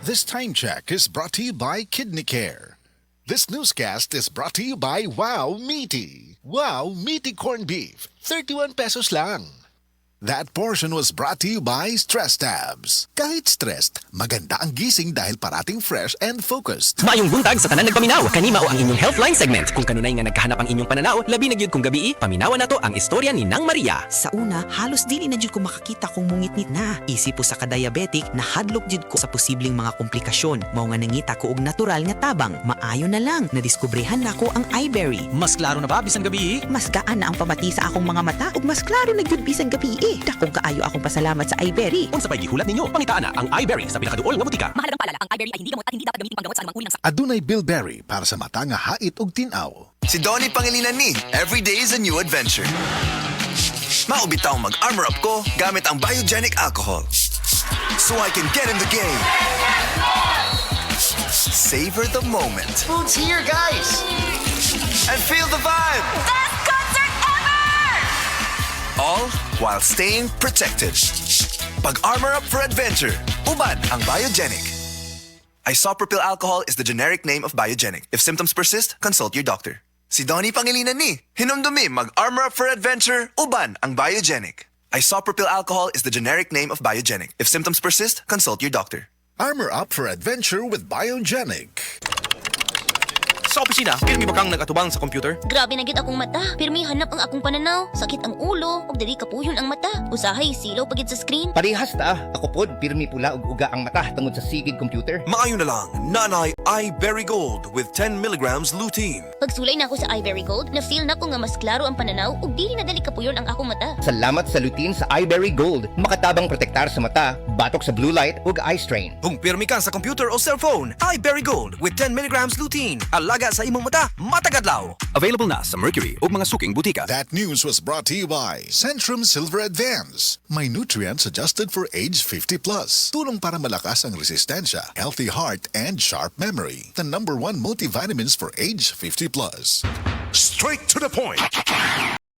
This time check is brought to you by Kidney Care. This newscast is brought to you by Wow Meaty. Wow Meaty Corned Beef, 31 pesos lang. That portion was brought to you by Stress Tabs. Kahit stressed, maganda ang gising dahil parating fresh and focused. Maayong buntag sa tanan nagpaminaw. Kanima o ang inyong Healthline segment. Kung kanunay nga nagkahanap ang inyong pananaw, labi na gyud kung gabi, paminawan nato ang istorya ni Nang Maria. Sa una, halos dili na jud ko makakita kung mungitnit na. Isip po sa ka-diabetic, nahadlok jud ko sa posibleng mga komplikasyon. Mao nga nangita ko og natural nga tabang. Maayo na lang, nadiskubrehan na ko ang iBerry. Mas klaro na ba bisan gabi? Mas gaan na ang pamati sa akong mga mata ug mas klaro na jud bisan gabi. Dakong kaayo akong pasalamat sa iBerry. Unsa pay gihulat ninyo? Pangitaan na ang iBerry sa pinakaduol nga butika. Mahalagang paalala, ang iBerry ay hindi gamot at hindi dapat gamitin panggamot sa anumang uri ng sakit. Adunay Bilberry para sa mata nga hait ug tinaw. Si Donnie Pangilinan ni, every day is a new adventure. Maubitaw mag-armor up ko gamit ang biogenic alcohol. So I can get in the game. Savor the moment. Food's here, guys! And feel the vibe. Best concert ever! All while staying protected. Pag-armor up for adventure. Uban ang biogenic. Isopropyl alcohol is the generic name of biogenic. If symptoms persist, consult your doctor. Si Donnie Pangilinan ni, hinumdumi mag-armor up for adventure. Uban ang biogenic. Isopropyl alcohol is the generic name of biogenic. If symptoms persist, consult your doctor. Armor up for adventure with Biogenic. Sa opisina, pirmi ba kang nag-atubang sa computer? Grabe na gyud akong mata. Pirmi hanap ang akong pananaw. Sakit ang ulo, ug dili kapuyon ang mata. Usahay silaw pagid sa screen. Parehas ta. Ako pod, pirmi pula ug uga ang mata tungod sa sigid computer. Maayo na lang, Nanay iBerry Gold with 10 milligrams lutein. Pagsulay na ako sa iBerry Gold, na-feel na ko nga mas klaro ang pananaw ug dili na dali kapuyon ang akong mata. Salamat sa lutein sa iBerry Gold. Makatabang protektar sa mata, batok sa blue light ug eye strain. Kung pirmi ka sa computer o cellphone, iBerry Gold with 10 milligrams lutein. Alaga sa imong mata, matagadlaw. Available na sa Mercury ug mga suking butika. That news was brought to you by Centrum Silver Advance. May nutrients adjusted for age 50 plus. Tulong para malakas ang resistensya, healthy heart, and sharp memory. The #1 multivitamins for age 50 plus. Straight to the point.